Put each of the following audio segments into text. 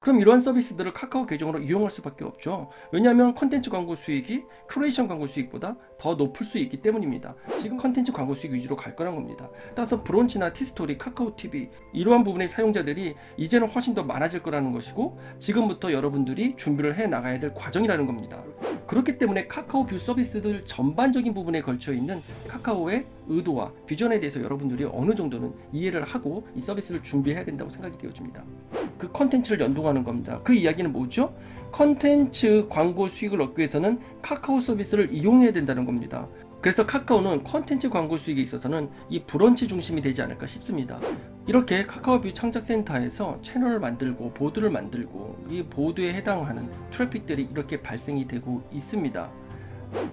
그럼 이러한 서비스들을 카카오 계정으로 이용할 수밖에 없죠. 왜냐하면 컨텐츠 광고 수익이 큐레이션 광고 수익보다 더 높을 수 있기 때문입니다. 지금 컨텐츠 광고 수익 위주로 갈 거란 겁니다. 따라서 브런치나 티스토리, 카카오 TV 이러한 부분의 사용자들이 이제는 훨씬 더 많아질 거라는 것이고, 지금부터 여러분들이 준비를 해 나가야 될 과정이라는 겁니다. 그렇기 때문에 카카오 뷰 서비스들 전반적인 부분에 걸쳐 있는 카카오의 의도와 비전에 대해서 여러분들이 어느 정도는 이해를 하고 이 서비스를 준비해야 된다고 생각이 되어집니다. 그 컨텐츠를 연동하는 겁니다. 그 이야기는 뭐죠? 컨텐츠 광고 수익을 얻기 위해서는 카카오 서비스를 이용해야 된다는 겁니다. 그래서 카카오는 컨텐츠 광고 수익에 있어서는 이 브런치 중심이 되지 않을까 싶습니다. 이렇게 카카오뷰 창작센터에서 채널을 만들고 보드를 만들고 이 보드에 해당하는 트래픽들이 이렇게 발생이 되고 있습니다.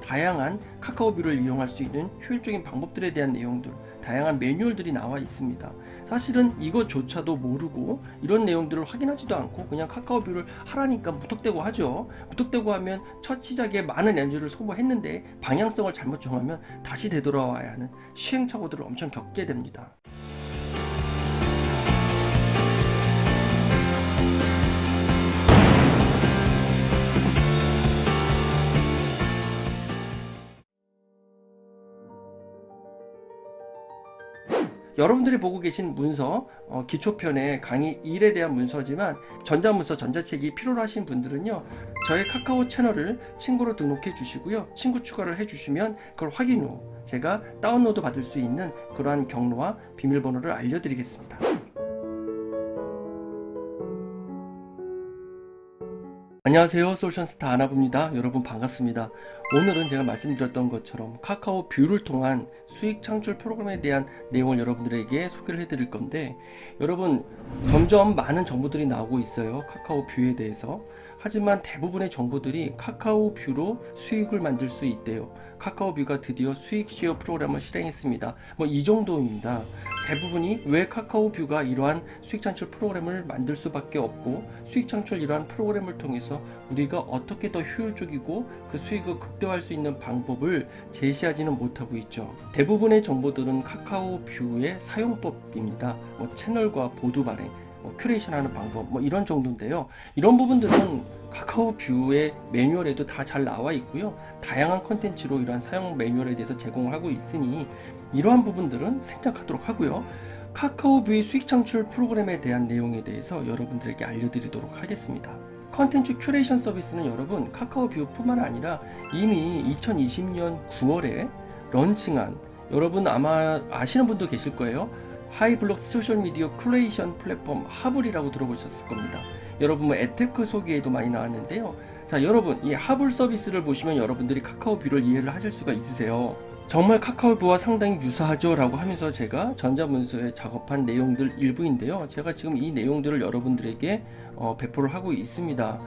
다양한 카카오뷰를 이용할 수 있는 효율적인 방법들에 대한 내용들, 다양한 매뉴얼들이 나와 있습니다. 사실은 이것조차도 모르고 이런 내용들을 확인하지도 않고 그냥 카카오뷰를 하라니까 무턱대고 하죠. 무턱대고 하면 첫 시작에 많은 에너지를 소모했는데 방향성을 잘못 정하면 다시 되돌아와야 하는 시행착오들을 엄청 겪게 됩니다. 여러분들이 보고 계신 문서, 기초편의 강의 1에 대한 문서지만 전자문서, 전자책이 필요로 하신 분들은요, 저의 카카오 채널을 친구로 등록해 주시고요, 친구 추가를 해 주시면 그걸 확인 후 제가 다운로드 받을 수 있는 그러한 경로와 비밀번호를 알려드리겠습니다. 안녕하세요, 솔루션스타 아나부입니다. 여러분 반갑습니다. 오늘은 제가 말씀드렸던 것처럼 카카오 뷰를 통한 수익 창출 프로그램에 대한 내용을 여러분들에게 소개를 해드릴 건데, 여러분 점점 많은 정보들이 나오고 있어요, 카카오 뷰에 대해서. 하지만 대부분의 정보들이 카카오 뷰로 수익을 만들 수 있대요. 카카오 뷰가 드디어 수익 쉐어 프로그램을 실행했습니다. 뭐 이 정도입니다. 대부분이 왜 카카오 뷰가 이러한 수익 창출 프로그램을 만들 수밖에 없고, 수익 창출 이러한 프로그램을 통해서 우리가 어떻게 더 효율적이고 그 수익을 극대화할 수 있는 방법을 제시하지는 못하고 있죠. 대부분의 정보들은 카카오 뷰의 사용법입니다. 뭐 채널과 보드 발행, 큐레이션하는 방법, 뭐 이런 정도인데요. 이런 부분들은 카카오 뷰의 매뉴얼에도 다 잘 나와 있고요. 다양한 컨텐츠로 이러한 사용 매뉴얼에 대해서 제공을 하고 있으니 이러한 부분들은 생략하도록 하고요. 카카오 뷰의 수익 창출 프로그램에 대한 내용에 대해서 여러분들에게 알려드리도록 하겠습니다. 컨텐츠 큐레이션 서비스는 여러분 카카오 뷰뿐만 아니라 이미 2020년 9월에 런칭한, 여러분 아마 아시는 분도 계실 거예요. 하이블록 소셜미디어 큐레이션 플랫폼 하블이라고 들어보셨을 겁니다. 여러분 뭐 에테크 소개에도 많이 나왔는데요. 자, 여러분 이 하블 서비스를 보시면 여러분들이 카카오 뷰를 이해를 하실 수가 있으세요. 정말 카카오 뷰와 상당히 유사하죠 라고 하면서 제가 전자문서에 작업한 내용들 일부인데요. 제가 지금 이 내용들을 여러분들에게 배포를 하고 있습니다.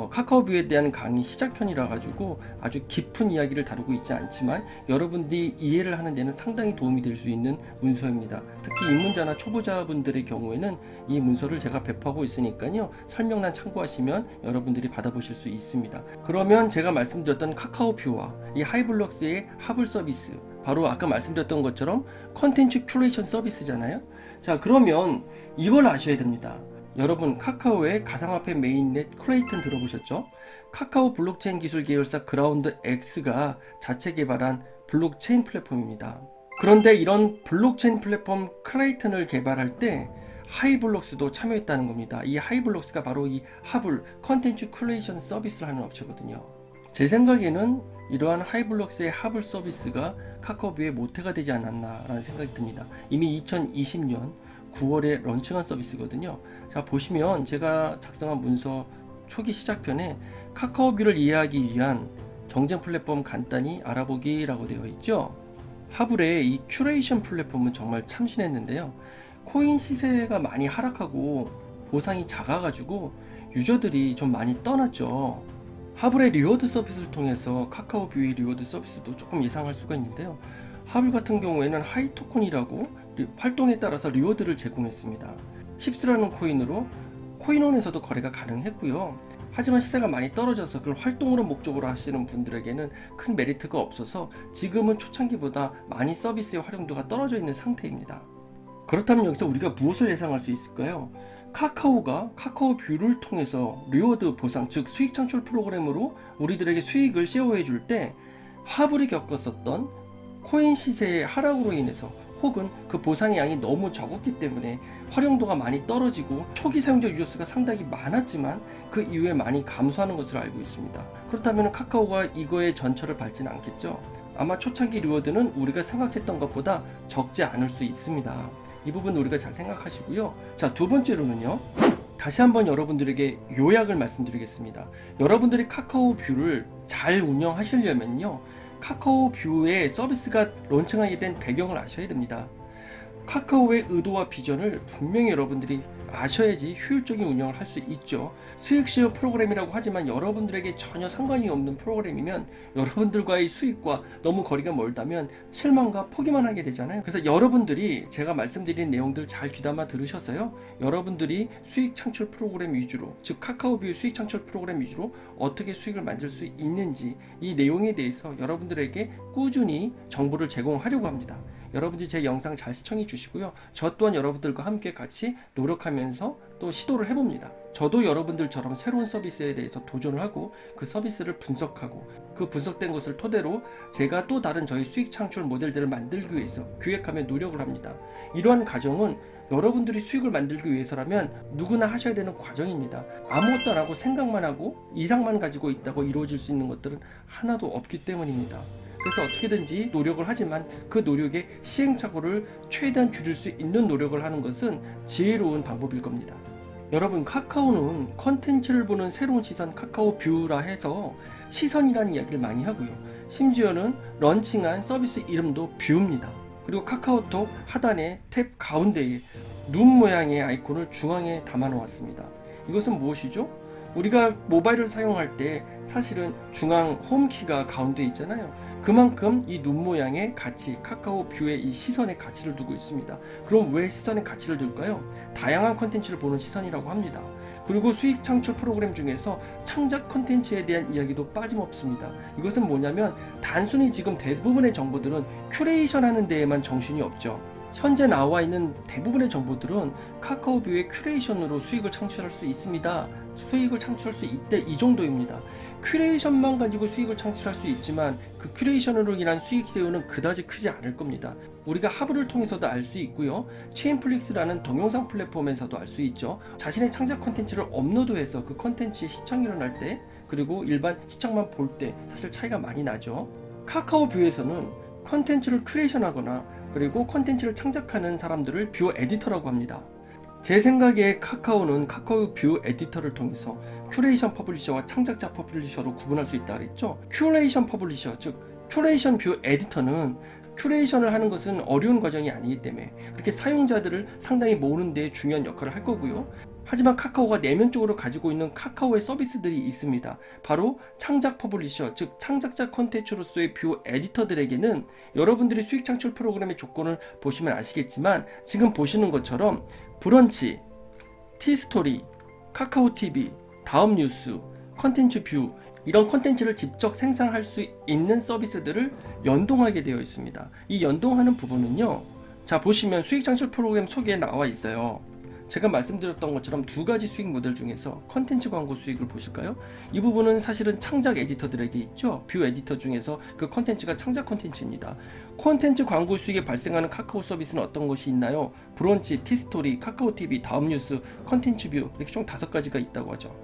카카오 뷰에 대한 강의 시작편이라 가지고 아주 깊은 이야기를 다루고 있지 않지만 여러분들이 이해를 하는 데는 상당히 도움이 될 수 있는 문서입니다. 특히 입문자나 초보자분들의 경우에는 이 문서를 제가 배포하고 있으니까요, 설명란 참고하시면 여러분들이 받아보실 수 있습니다. 그러면 제가 말씀드렸던 카카오 뷰와 이 하이블록스의 하블 서비스, 바로 아까 말씀드렸던 것처럼 컨텐츠 큐레이션 서비스잖아요. 자, 그러면 이걸 아셔야 됩니다. 여러분 카카오의 가상화폐 메인넷 크레이튼 들어보셨죠? 카카오 블록체인 기술 계열사 그라운드 X가 자체 개발한 블록체인 플랫폼입니다. 그런데 이런 블록체인 플랫폼 크레이튼을 개발할 때 하이블록스도 참여했다는 겁니다. 이 하이블록스가 바로 이 하블 컨텐츠 큐레이션 서비스를 하는 업체거든요. 제 생각에는 이러한 하이블록스의 하블 서비스가 카카오뷰의 모태가 되지 않았나라는 생각이 듭니다. 이미 2020년 9월에 런칭한 서비스거든요. 자, 보시면 제가 작성한 문서 초기 시작편에 카카오뷰를 이해하기 위한 경쟁 플랫폼 간단히 알아보기라고 되어 있죠. 하블의 이 큐레이션 플랫폼은 정말 참신했는데요. 코인 시세가 많이 하락하고 보상이 작아가지고 유저들이 좀 많이 떠났죠. 하블의 리워드 서비스를 통해서 카카오뷰의 리워드 서비스도 조금 예상할 수가 있는데요. 하블 같은 경우에는 하이토큰이라고 활동에 따라서 리워드를 제공했습니다. 힙스라는 코인으로 코인원에서도 거래가 가능했고요. 하지만 시세가 많이 떨어져서 그걸 활동으로 목적으로 하시는 분들에게는 큰 메리트가 없어서 지금은 초창기보다 많이 서비스의 활용도가 떨어져 있는 상태입니다. 그렇다면 여기서 우리가 무엇을 예상할 수 있을까요? 카카오가 카카오 뷰를 통해서 리워드 보상, 즉 수익 창출 프로그램으로 우리들에게 수익을 쉐어해 줄 때 화불이 겪었었던 코인 시세의 하락으로 인해서 혹은 그 보상의 양이 너무 적었기 때문에 활용도가 많이 떨어지고 초기 사용자 유저수가 상당히 많았지만 그 이후에 많이 감소하는 것으로 알고 있습니다. 그렇다면 카카오가 이거에 전철을 밟지는 않겠죠. 아마 초창기 리워드는 우리가 생각했던 것보다 적지 않을 수 있습니다. 이 부분 우리가 잘 생각하시고요. 자, 두 번째로는요, 다시 한번 여러분들에게 요약을 말씀드리겠습니다. 여러분들이 카카오 뷰를 잘 운영하시려면요, 카카오 뷰의 서비스가 론칭하게 된 배경을 아셔야 됩니다. 카카오의 의도와 비전을 분명히 여러분들이 아셔야지 효율적인 운영을 할 수 있죠. 수익 쉐어 프로그램이라고 하지만 여러분들에게 전혀 상관이 없는 프로그램이면 여러분들과의 수익과 너무 거리가 멀다면 실망과 포기만 하게 되잖아요. 그래서 여러분들이 제가 말씀드린 내용들 잘 귀담아 들으셔서요, 여러분들이 수익 창출 프로그램 위주로, 즉 카카오뷰 수익 창출 프로그램 위주로 어떻게 수익을 만들 수 있는지 이 내용에 대해서 여러분들에게 꾸준히 정보를 제공하려고 합니다. 여러분들이 제 영상 잘 시청해 주시고요. 저 또한 여러분들과 함께 같이 노력하면서 또 시도를 해봅니다. 저도 여러분들처럼 새로운 서비스에 대해서 도전을 하고 그 서비스를 분석하고 그 분석된 것을 토대로 제가 또 다른 저희 수익 창출 모델들을 만들기 위해서 기획하며 노력을 합니다. 이러한 과정은 여러분들이 수익을 만들기 위해서라면 누구나 하셔야 되는 과정입니다. 아무것도 안 하고 생각만 하고 이상만 가지고 있다고 이루어질 수 있는 것들은 하나도 없기 때문입니다. 그래서 어떻게든지 노력을 하지만 그 노력의 시행착오를 최대한 줄일 수 있는 노력을 하는 것은 지혜로운 방법일 겁니다. 여러분, 카카오는 컨텐츠를 보는 새로운 시선 카카오 뷰라 해서 시선이라는 이야기를 많이 하고요. 심지어는 런칭한 서비스 이름도 뷰입니다. 그리고 카카오톡 하단의 탭 가운데에 눈 모양의 아이콘을 중앙에 담아 놓았습니다. 이것은 무엇이죠? 우리가 모바일을 사용할 때 사실은 중앙 홈키가 가운데 있잖아요. 그만큼 이 눈 모양의 가치, 카카오 뷰의 이 시선의 가치를 두고 있습니다. 그럼 왜 시선의 가치를 둘까요? 다양한 컨텐츠를 보는 시선이라고 합니다. 그리고 수익 창출 프로그램 중에서 창작 컨텐츠에 대한 이야기도 빠짐없습니다. 이것은 뭐냐면 단순히 지금 대부분의 정보들은 큐레이션 하는 데에만 정신이 없죠. 현재 나와 있는 대부분의 정보들은 카카오 뷰의 큐레이션으로 수익을 창출할 수 있습니다. 수익을 창출할 수 있대, 이 정도입니다. 큐레이션만 가지고 수익을 창출할 수 있지만 그 큐레이션으로 인한 수익 세우는 그다지 크지 않을 겁니다. 우리가 하브를 통해서도 알 수 있고요, 체인플릭스라는 동영상 플랫폼에서도 알 수 있죠. 자신의 창작 컨텐츠를 업로드해서 그 컨텐츠의 시청이 일어날 때, 그리고 일반 시청만 볼 때 사실 차이가 많이 나죠. 카카오 뷰에서는 컨텐츠를 큐레이션하거나 그리고 컨텐츠를 창작하는 사람들을 뷰 에디터라고 합니다. 제 생각에 카카오는 카카오 뷰 에디터를 통해서 큐레이션 퍼블리셔와 창작자 퍼블리셔로 구분할 수 있다 그랬죠. 큐레이션 퍼블리셔, 즉 큐레이션 뷰 에디터는 큐레이션을 하는 것은 어려운 과정이 아니기 때문에 그렇게 사용자들을 상당히 모으는 데 중요한 역할을 할 거고요. 하지만 카카오가 내면적으로 가지고 있는 카카오의 서비스들이 있습니다. 바로 창작 퍼블리셔, 즉 창작자 콘텐츠로서의 뷰 에디터들에게는 여러분들이 수익 창출 프로그램의 조건을 보시면 아시겠지만 지금 보시는 것처럼 브런치, 티스토리, 카카오TV, 다음 뉴스, 컨텐츠 뷰, 이런 컨텐츠를 직접 생산할 수 있는 서비스들을 연동하게 되어 있습니다. 이 연동하는 부분은요, 자 보시면 수익 창출 프로그램 소개에 나와 있어요. 제가 말씀드렸던 것처럼 두 가지 수익 모델 중에서 컨텐츠 광고 수익을 보실까요? 이 부분은 사실은 창작 에디터들에게 있죠. 뷰 에디터 중에서 그 컨텐츠가 창작 컨텐츠입니다. 컨텐츠 광고 수익에 발생하는 카카오 서비스는 어떤 것이 있나요? 브런치, 티스토리, 카카오TV, 다음 뉴스, 컨텐츠 뷰, 이렇게 총 5가지가 있다고 하죠.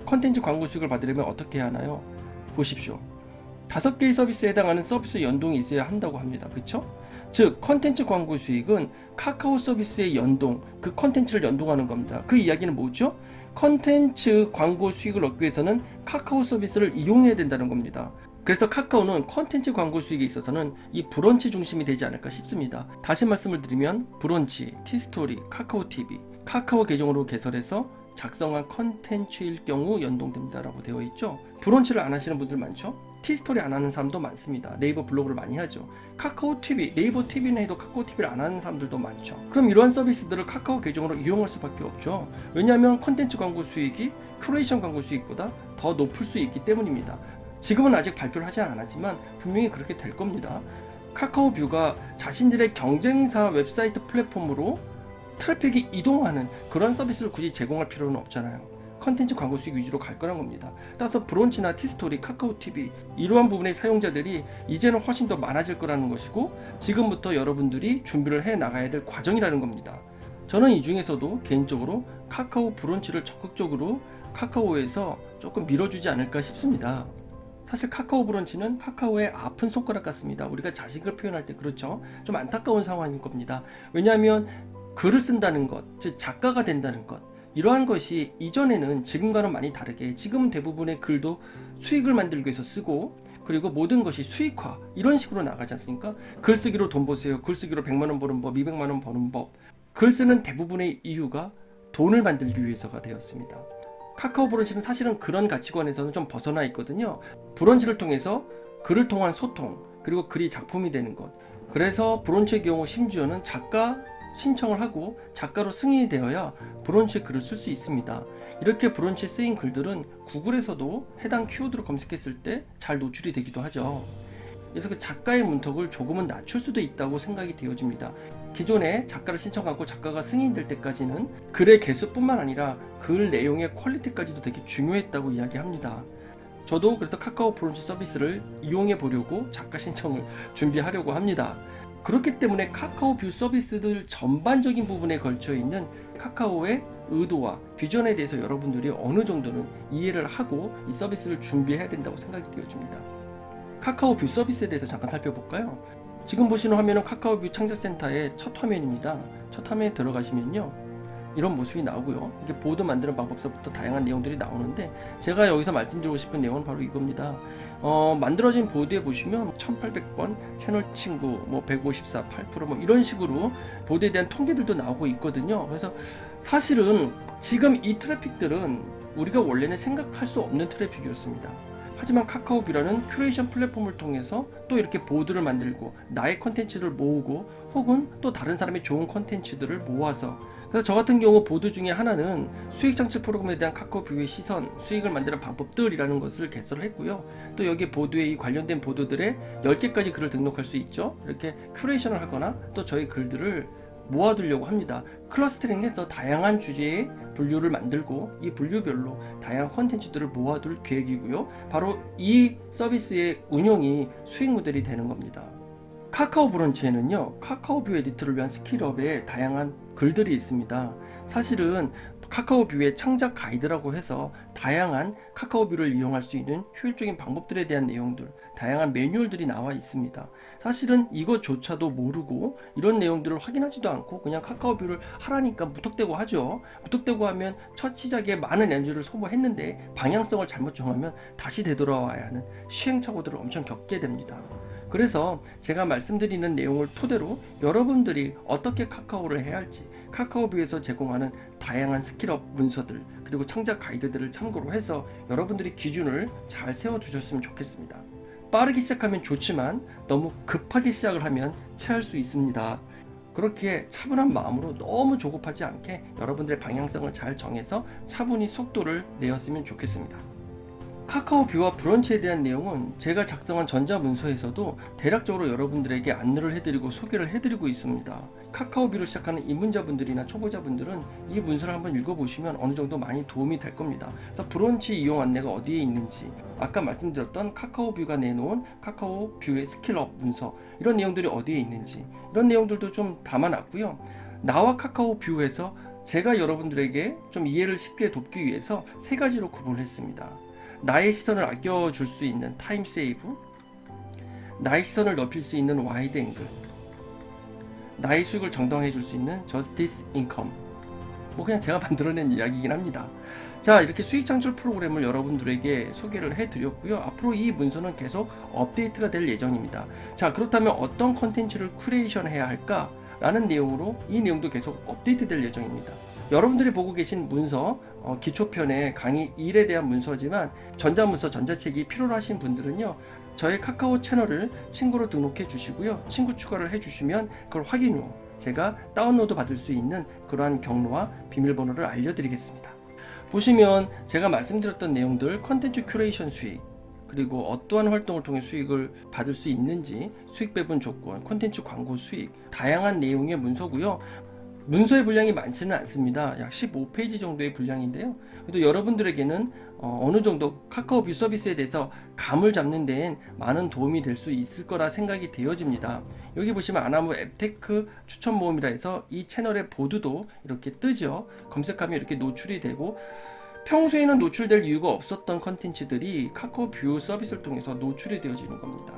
컨텐츠 광고 수익을 받으려면 어떻게 해야 하나요? 보십시오. 5개의 서비스에 해당하는 서비스 연동이 있어야 한다고 합니다. 그렇죠? 즉 컨텐츠 광고 수익은 카카오 서비스의 연동, 그 컨텐츠를 연동하는 겁니다. 그 이야기는 뭐죠? 컨텐츠 광고 수익을 얻기 위해서는 카카오 서비스를 이용해야 된다는 겁니다. 그래서 카카오는 컨텐츠 광고 수익에 있어서는 이 브런치 중심이 되지 않을까 싶습니다. 다시 말씀을 드리면 브런치, 티스토리, 카카오TV, 카카오 계정으로 개설해서 작성한 컨텐츠일 경우 연동됩니다 라고 되어 있죠. 브런치를 안 하시는 분들 많죠? 티스토리 안 하는 사람도 많습니다. 네이버 블로그를 많이 하죠. 카카오TV, 네이버 TV는 해도 카카오TV를 안 하는 사람들도 많죠. 그럼 이러한 서비스들을 카카오 계정으로 이용할 수밖에 없죠. 왜냐하면 컨텐츠 광고 수익이 큐레이션 광고 수익보다 더 높을 수 있기 때문입니다. 지금은 아직 발표를 하지 않았지만 분명히 그렇게 될 겁니다. 카카오뷰가 자신들의 경쟁사 웹사이트 플랫폼으로 트래픽이 이동하는 그런 서비스를 굳이 제공할 필요는 없잖아요. 컨텐츠 광고 수익 위주로 갈 거란 겁니다. 따라서 브런치나 티스토리, 카카오TV 이러한 부분의 사용자들이 이제는 훨씬 더 많아질 거라는 것이고, 지금부터 여러분들이 준비를 해 나가야 될 과정이라는 겁니다. 저는 이 중에서도 개인적으로 카카오 브런치를 적극적으로 카카오에서 조금 밀어주지 않을까 싶습니다. 사실 카카오 브런치는 카카오의 아픈 손가락 같습니다. 우리가 자식을 표현할 때 그렇죠. 좀 안타까운 상황일 겁니다. 왜냐하면 글을 쓴다는 것, 즉 작가가 된다는 것, 이러한 것이 이전에는 지금과는 많이 다르게, 지금은 대부분의 글도 수익을 만들기 위해서 쓰고, 그리고 모든 것이 수익화 이런 식으로 나가지 않습니까? 글쓰기로 돈 버세요. 글쓰기로 100만원 버는 법, 200만원 버는 법. 글 쓰는 대부분의 이유가 돈을 만들기 위해서가 되었습니다. 카카오 브런치는 사실은 그런 가치관에서는 좀 벗어나 있거든요. 브런치를 통해서 글을 통한 소통, 그리고 글이 작품이 되는 것. 그래서 브런치의 경우 심지어는 작가 신청을 하고 작가로 승인이 되어야 브런치에 글을 쓸 수 있습니다. 이렇게 브런치에 쓰인 글들은 구글에서도 해당 키워드로 검색했을 때 잘 노출이 되기도 하죠. 그래서 그 작가의 문턱을 조금은 낮출 수도 있다고 생각이 되어집니다. 기존에 작가를 신청하고 작가가 승인될 때까지는 글의 개수뿐만 아니라 글 내용의 퀄리티까지도 되게 중요했다고 이야기합니다. 저도 그래서 카카오 브런치 서비스를 이용해 보려고 작가 신청을 준비하려고 합니다. 그렇기 때문에 카카오 뷰 서비스들 전반적인 부분에 걸쳐 있는 카카오의 의도와 비전에 대해서 여러분들이 어느 정도는 이해를 하고 이 서비스를 준비해야 된다고 생각이 되어집니다. 카카오 뷰 서비스에 대해서 잠깐 살펴볼까요? 지금 보시는 화면은 카카오 뷰 창작센터의 첫 화면입니다. 첫 화면에 들어가시면요, 이런 모습이 나오고요. 이게 보드 만드는 방법서부터 다양한 내용들이 나오는데, 제가 여기서 말씀드리고 싶은 내용은 바로 이겁니다. 만들어진 보드에 보시면 1800번, 채널 친구, 154, 8%, 이런 식으로 보드에 대한 통계들도 나오고 있거든요. 그래서 사실은 지금 이 트래픽들은 우리가 원래는 생각할 수 없는 트래픽이었습니다. 하지만 카카오뷰라는 큐레이션 플랫폼을 통해서 또 이렇게 보드를 만들고 나의 컨텐츠를 모으고, 혹은 또 다른 사람의 좋은 컨텐츠들을 모아서, 그래서 저 같은 경우 보드 중에 하나는 수익 창출 프로그램에 대한 카카오뷰의 시선, 수익을 만드는 방법들이라는 것을 개설을 했고요. 또 여기 보드에 이 관련된 보드들에 10개까지 글을 등록할 수 있죠. 이렇게 큐레이션을 하거나 또 저희 글들을 모아두려고 합니다. 클러스터링해서 다양한 주제의 분류를 만들고 이 분류별로 다양한 컨텐츠들을 모아둘 계획이고요. 바로 이 서비스의 운영이 수익 모델이 되는 겁니다. 카카오 브런치에는요, 카카오뷰 에디터를 위한 스킬업에 다양한 글들이 있습니다. 사실은 카카오뷰의 창작 가이드라고 해서 다양한 카카오뷰를 이용할 수 있는 효율적인 방법들에 대한 내용들, 다양한 매뉴얼들이 나와 있습니다. 사실은 이것조차도 모르고 이런 내용들을 확인하지도 않고 그냥 카카오뷰를 하라니까 무턱대고 하죠. 무턱대고 하면 첫 시작에 많은 에너지를 소모했는데 방향성을 잘못 정하면 다시 되돌아와야 하는 시행착오들을 엄청 겪게 됩니다. 그래서 제가 말씀드리는 내용을 토대로 여러분들이 어떻게 카카오를 해야 할지, 카카오뷰에서 제공하는 다양한 스킬업 문서들, 그리고 창작 가이드들을 참고로 해서 여러분들이 기준을 잘 세워두셨으면 좋겠습니다. 빠르게 시작하면 좋지만 너무 급하게 시작을 하면 체할 수 있습니다. 그렇게 차분한 마음으로 너무 조급하지 않게 여러분들의 방향성을 잘 정해서 차분히 속도를 내었으면 좋겠습니다. 카카오뷰와 브런치에 대한 내용은 제가 작성한 전자문서에서도 대략적으로 여러분들에게 안내를 해드리고 소개를 해드리고 있습니다. 카카오뷰를 시작하는 입문자분들이나 초보자분들은 이 문서를 한번 읽어보시면 어느 정도 많이 도움이 될 겁니다. 그래서 브런치 이용 안내가 어디에 있는지, 아까 말씀드렸던 카카오뷰가 내놓은 카카오뷰의 스킬업 문서, 이런 내용들이 어디에 있는지, 이런 내용들도 좀 담아놨고요. 나와 카카오뷰에서 제가 여러분들에게 좀 이해를 쉽게 돕기 위해서 세 가지로 구분을 했습니다. 나의 시선을 아껴줄 수 있는 타임 세이브, 나의 시선을 넓힐 수 있는 와이드 앵글, 나의 수익을 정당화해 줄 수 있는 저스티스 인컴. 그냥 제가 만들어낸 이야기이긴 합니다. 자, 이렇게 수익 창출 프로그램을 여러분들에게 소개를 해드렸고요. 앞으로 이 문서는 계속 업데이트가 될 예정입니다. 자, 그렇다면 어떤 컨텐츠를 큐레이션 해야 할까? 라는 내용으로 이 내용도 계속 업데이트 될 예정입니다. 여러분들이 보고 계신 문서, 기초편의 강의 1에 대한 문서지만 전자문서, 전자책이 필요로 하신 분들은요, 저의 카카오 채널을 친구로 등록해 주시고요, 친구 추가를 해 주시면 그걸 확인 후 제가 다운로드 받을 수 있는 그러한 경로와 비밀번호를 알려드리겠습니다. 보시면 제가 말씀드렸던 내용들, 컨텐츠 큐레이션 수익, 그리고 어떠한 활동을 통해 수익을 받을 수 있는지, 수익 배분 조건, 콘텐츠 광고 수익, 다양한 내용의 문서고요. 문서의 분량이 많지는 않습니다. 약 15페이지 정도의 분량인데요. 그래도 여러분들에게는 어느 정도 카카오뷰 서비스에 대해서 감을 잡는 데엔 많은 도움이 될 수 있을 거라 생각이 되어집니다. 여기 보시면 아나무 앱테크 추천 모음이라 해서 이 채널의 보드도 이렇게 뜨죠. 검색하면 이렇게 노출이 되고, 평소에는 노출될 이유가 없었던 컨텐츠들이 카카오뷰 서비스를 통해서 노출이 되어지는 겁니다.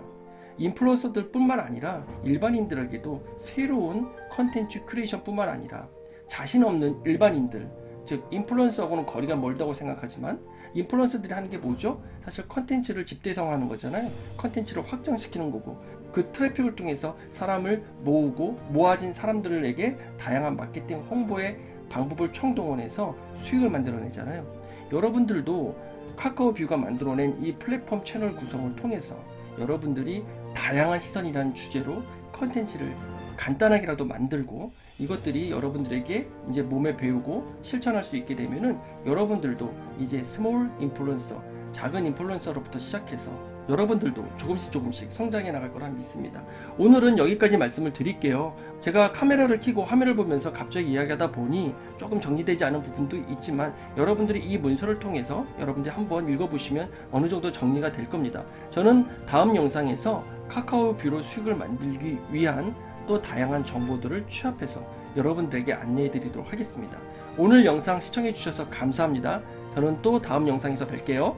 인플루언서들 뿐만 아니라 일반인들에게도 새로운 컨텐츠 큐레이션 뿐만 아니라 자신 없는 일반인들, 즉 인플루언서하고는 거리가 멀다고 생각하지만, 인플루언서들이 하는 게 뭐죠? 사실 컨텐츠를 집대성하는 거잖아요. 컨텐츠를 확장시키는 거고, 그 트래픽을 통해서 사람을 모으고 모아진 사람들에게 다양한 마케팅 홍보의 방법을 총동원해서 수익을 만들어내잖아요. 여러분들도 카카오뷰가 만들어낸 이 플랫폼 채널 구성을 통해서 여러분들이 다양한 시선이라는 주제로 컨텐츠를 간단하게라도 만들고, 이것들이 여러분들에게 이제 몸에 배우고 실천할 수 있게 되면은 여러분들도 이제 스몰 인플루언서, 작은 인플루언서로부터 시작해서 여러분들도 조금씩 성장해 나갈 거라 믿습니다. 오늘은 여기까지 말씀을 드릴게요. 제가 카메라를 켜고 화면을 보면서 갑자기 이야기하다 보니 조금 정리되지 않은 부분도 있지만, 여러분들이 이 문서를 통해서 여러분들이 한번 읽어보시면 어느 정도 정리가 될 겁니다. 저는 다음 영상에서 카카오뷰로 수익을 만들기 위한 또 다양한 정보들을 취합해서 여러분들에게 안내해 드리도록 하겠습니다. 오늘 영상 시청해 주셔서 감사합니다. 저는 또 다음 영상에서 뵐게요.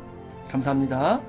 감사합니다.